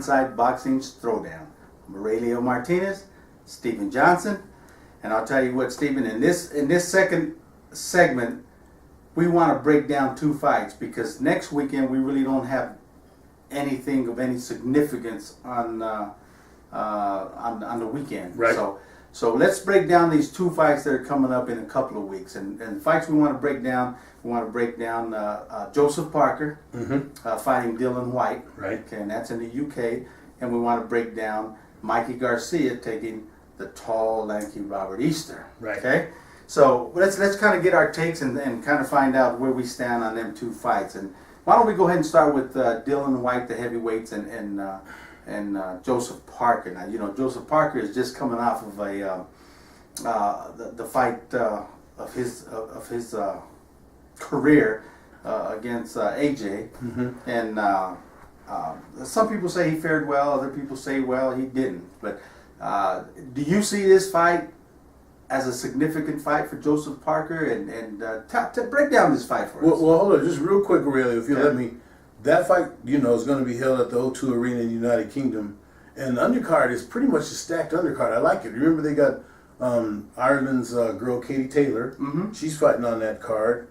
Inside Boxing's Throwdown. I'm Aurelio Martinez, Stephen Johnson, and I'll tell you what, Stephen, in this second segment, we want to break down two fights because next weekend we really don't have anything of any significance on the weekend. Right. So let's break down these two fights that are coming up in a couple of weeks. And the fights we want to break down, Joseph Parker fighting Dylan White. Right. Okay, and that's in the UK. And we want to break down Mikey Garcia taking the tall, lanky Robert Easter. Right. Okay. So let's kind of get our takes and kind of find out where we stand on them two fights. And why don't we go ahead and start with Dylan White, the heavyweights, and Joseph Parker. Now, you know, Joseph Parker is just coming off of the fight of his career against AJ, and some people say he fared well, other people say, well, he didn't. But do you see this fight as a significant fight for Joseph Parker? And break down this fight for us. Well, hold on, just real quick, Aurelio, if you let me. That fight, you know, is going to be held at the O2 Arena in the United Kingdom. And the undercard is pretty much a stacked undercard. I like it. Remember, they got Ireland's girl, Katie Taylor. She's fighting on that card.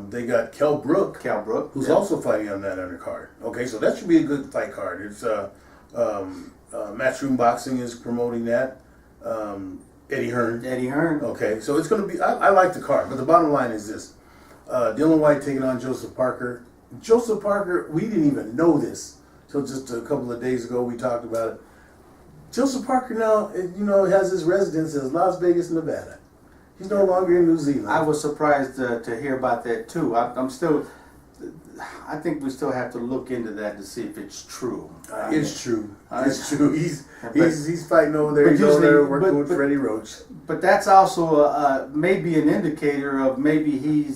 They got Kell Brook, who's also fighting on that undercard. Okay, so that should be a good fight card. It's Matchroom Boxing is promoting that. Eddie Hearn. Okay, so it's going to be, I like the card. But the bottom line is this. Dylan White taking on Joseph Parker. Joseph Parker, we didn't even know this till just a couple of days ago. We talked about it. Joseph Parker now, you know, has his residence in Las Vegas, Nevada. He's no longer in New Zealand. I was surprised to hear about that too. I think we still have to look into that to see if it's true. It's true. It's true. He's fighting over there. He's over there working with Freddie Roach. But that's also maybe an indicator of maybe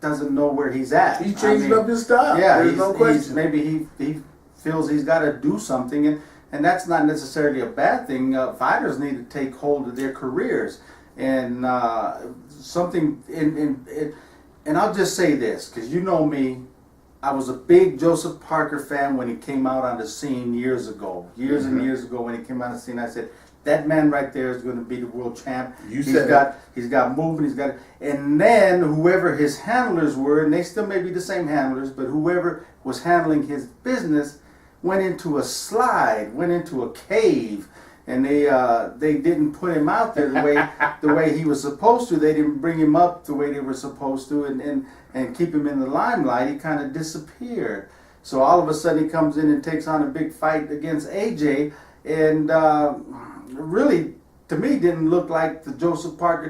doesn't know where he's at. He's changing up his style. Yeah, there's no question. Maybe he feels he's got to do something, and that's not necessarily a bad thing. Fighters need to take hold of their careers, and and I'll just say this, because you know me, I was a big Joseph Parker fan when he came out on the scene years and years ago when he came out on the scene. I said, that man right there is going to be the world champ. He's got movement, and then whoever his handlers were, and they still may be the same handlers, but whoever was handling his business went into a slide, went into a cave, and they didn't put him out there the way he was supposed to. They didn't bring him up the way they were supposed to, and keep him in the limelight. He kind of disappeared. So all of a sudden he comes in and takes on a big fight against AJ, and really, to me, didn't look like the Joseph Parker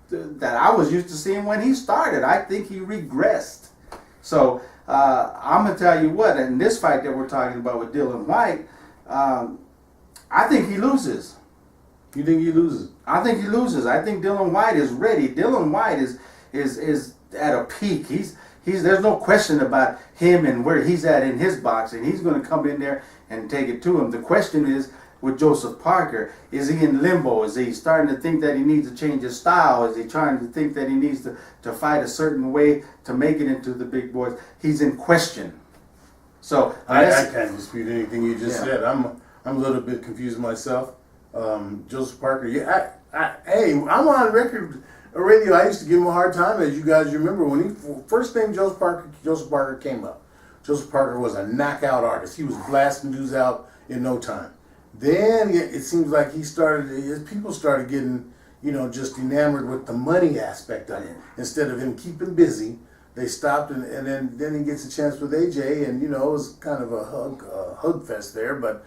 that I was used to seeing when he started. I think he regressed. So I'm gonna tell you what, in this fight that we're talking about with Dylan White, I think he loses. You think he loses? I think he loses. I think Dylan White is ready. Dylan White is at a peak. There's no question about him and where he's at in his boxing. He's going to come in there and take it to him. The question is, with Joseph Parker, is he in limbo? Is he starting to think that he needs to change his style? Is he trying to think that he needs to fight a certain way to make it into the big boys? He's in question. So I can't dispute anything you just said. I'm a little bit confused myself. Joseph Parker, hey, I'm on record. Radio, I used to give him a hard time, as you guys remember, when he first thing Joseph Parker came up. Joseph Parker was a knockout artist. He was blasting dudes out in no time. Then it seems like people started getting, you know, just enamored with the money aspect of it. Instead of him keeping busy, they stopped, and then he gets a chance with AJ, and you know, it was kind of a hug fest there, but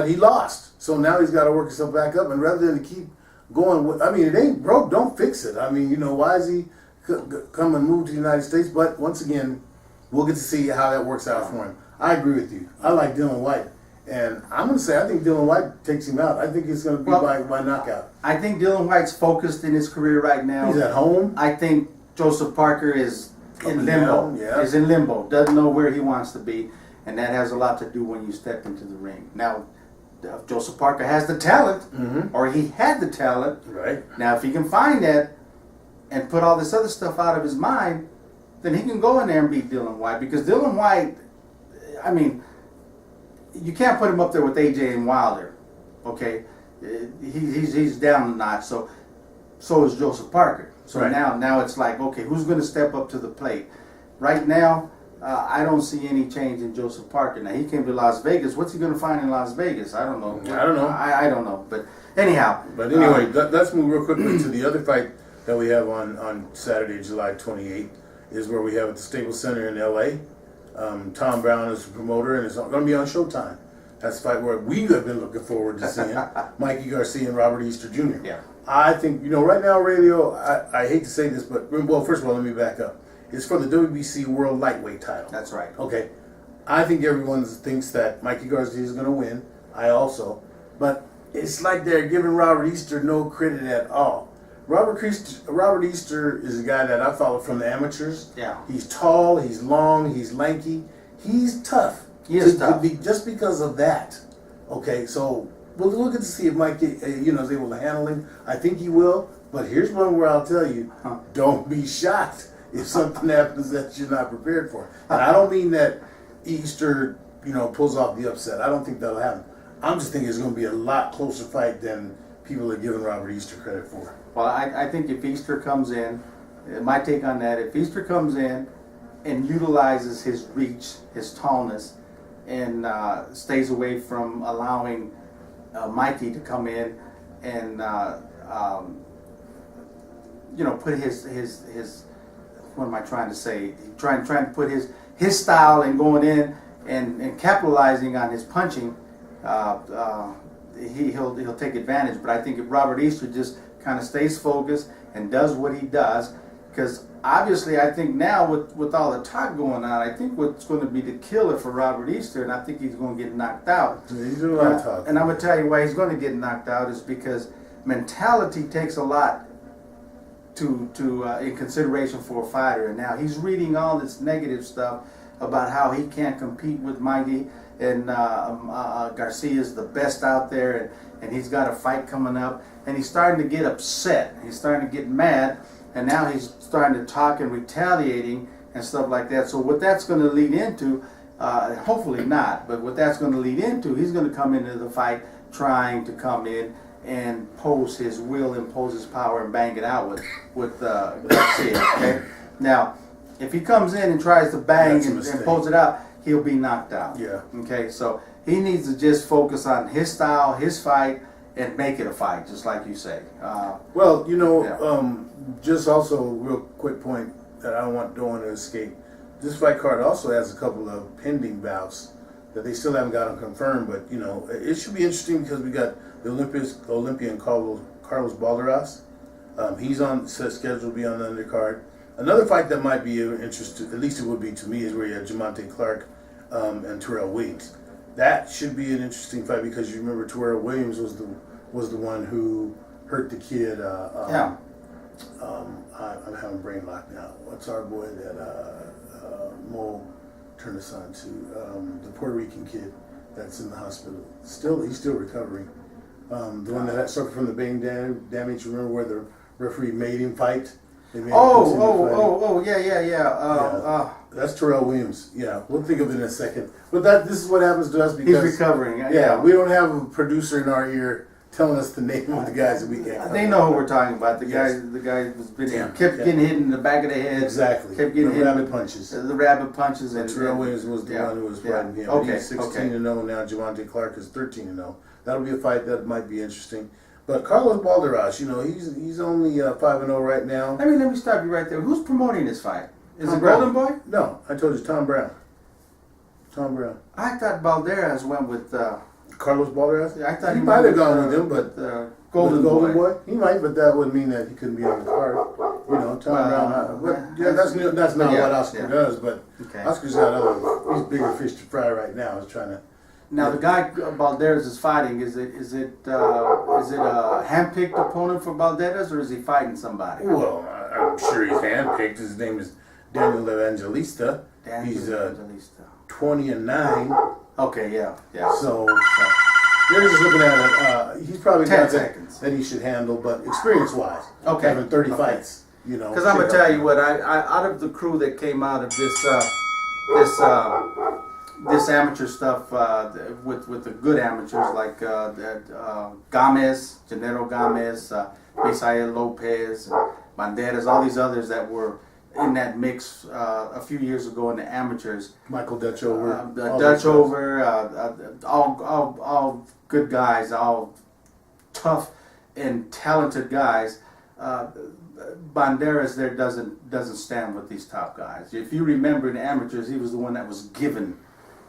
he lost. So now he's got to work himself back up, and rather than to keep going, I mean, it ain't broke, don't fix it. I mean, you know, why is he come and move to the United States? But once again, we'll get to see how that works out for him. I agree with you. I like Dylan White. And I'm going to say I think Dylan White takes him out. I think it's going to be by knockout. I think Dylan White's focused in his career right now. He's at home. I think Joseph Parker is in limbo. Is in limbo. Doesn't know where he wants to be. And that has a lot to do when you step into the ring. Now, Joseph Parker has the talent, or he had the talent. Right. Now, if he can find that and put all this other stuff out of his mind, then he can go in there and beat Dylan White. Because Dylan White, I mean, you can't put him up there with AJ and Wilder. Okay, he's down a notch. So is Joseph Parker. So Right. now it's like, okay, who's going to step up to the plate? Right now, I don't see any change in Joseph Parker. Now, he came to Las Vegas. What's he going to find in Las Vegas? I don't know. I don't know. I don't know. But anyhow. But anyway, let's move real quickly to the other fight that we have on Saturday, July 28th, is where we have at the Staples Center in L.A. Tom Brown is the promoter, and it's going to be on Showtime. That's the fight where we have been looking forward to seeing Mikey Garcia and Robert Easter Jr. Yeah. I think, right now, radio, I hate to say this, but, well, first of all, let me back up. It's for the WBC World Lightweight title. That's right. Okay. I think everyone thinks that Mikey Garcia is going to win. I also. But it's like they're giving Robert Easter no credit at all. Robert Easter is a guy that I follow from the amateurs. Yeah. He's tall, he's long, he's lanky. He's tough. He is tough. Just because of that. Okay, so we'll get to see if Mikey is able to handle him. I think he will. But here's one where I'll tell you, don't be shocked if something happens that you're not prepared for. And I don't mean that Easter, pulls off the upset. I don't think that'll happen. I'm just thinking it's going to be a lot closer fight than people are giving Robert Easter credit for. Well, I think if Easter comes in, my take on that, if Easter comes in and utilizes his reach, his tallness, and stays away from allowing Mikey to come in and put his what am I trying to say? Trying to put his style and going in and capitalizing on his punching, he'll take advantage. But I think if Robert Easter just kind of stays focused and does what he does, because obviously I think now with all the talk going on, I think what's going to be the killer for Robert Easter, and I think he's going to get knocked out. He's doing a lot of talk. And I'm going to tell you why he's going to get knocked out is because mentality takes a lot to in consideration for a fighter. And now he's reading all this negative stuff about how he can't compete with Mikey, and Garcia is the best out there, and he's got a fight coming up, and he's starting to get upset. He's starting to get mad, and now he's starting to talk and retaliating and stuff like that. So what that's going to lead into, hopefully not, but what that's going to lead into, he's going to come into the fight trying to come in and impose his will, impose his power, and bang it out with Garcia. Okay. Now, if he comes in and tries to bang and pulls it out, he'll be knocked out. Yeah. Okay. So he needs to just focus on his style, his fight, and make it a fight, just like you say. Just also a real quick point that I don't want to escape. This fight card also has a couple of pending bouts that they still haven't gotten confirmed, but it should be interesting because we got the Olympian Carlos Balderas. He's scheduled to be on the undercard. Another fight that might be of interest, at least it would be to me, is where you have Jamonte Clark and Terrell Williams. That should be an interesting fight because you remember Terrell Williams was the one who hurt the kid. I'm having brain lock now. What's our boy that Mo turned us on to? The Puerto Rican kid that's in the hospital. He's still recovering. The one that suffered from the brain damage. Remember where the referee made him fight? That's Terrell Williams. Yeah, we'll think of it in a second. But this is what happens to us because he's recovering. Yeah, we don't have a producer in our ear telling us the name of the guys that we can't. They know who we're talking about. The guy was kept getting hit in the back of the head. Exactly. Kept getting hit. Rabbit punches. The rabbit punches. And Terrell Williams was the one who was fighting him. Okay. He's 16-0 now. Javante Clark is 13-0. That'll be a fight that might be interesting. But Carlos Balderas, he's only 5-0 right now. Let me stop you right there. Who's promoting this fight? Is Tom it Brown. Golden Boy? No, I told you Tom Brown. Tom Brown. I thought Balderas went with Carlos Balderas. I thought he might have gone with him, but Golden Boy. He might, but that wouldn't mean that he couldn't be on the card. Tom Brown. That's not what Oscar does. But Oscar's got he's bigger fish to fry right now. He's trying to. Now the guy Balderas is fighting. Is it a hand-picked opponent for Balderas, or is he fighting somebody? Well, I'm sure he's hand-picked. His name is Daniel Evangelista. He's 20-9. Okay, yeah. So they're just looking at it. He's probably 10 got seconds that he should handle, but experience-wise, having 30 fights, Because I'm gonna tell you what, I out of the crew that came out of this this amateur stuff with the good amateurs like Gomez, Gennaro Gomez, Misael Lopez, Banderas, all these others that were in that mix a few years ago in the amateurs. Michael Dutchover. All good guys, all tough and talented guys. Banderas there doesn't stand with these top guys. If you remember in the amateurs, he was the one that was given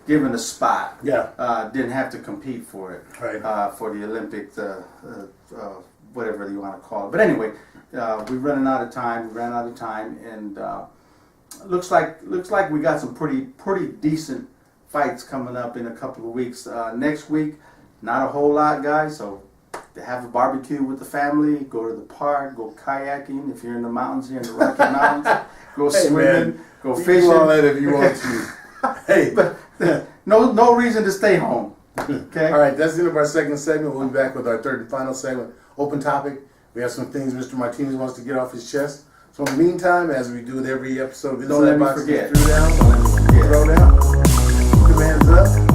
a spot. Yeah. Didn't have to compete for it. Right. For the Olympic, whatever you want to call it. But anyway, we're running out of time. We ran out of time, and looks like we got some pretty decent fights coming up in a couple of weeks. Next week, not a whole lot, guys. So to have a barbecue with the family, go to the park, go kayaking. If you're in the mountains here in the Rocky Mountains, go swimming, go fishing. Do all that if you want to. Hey, but no reason to stay home. Okay. All right, that's the end of our second segment. We'll be back with our third and final segment, open topic. We have some things Mr. Martinez wants to get off his chest. So in the meantime, as we do with every episode of Don't let Inside me Boxing forget. Throwdown, Put your hands up.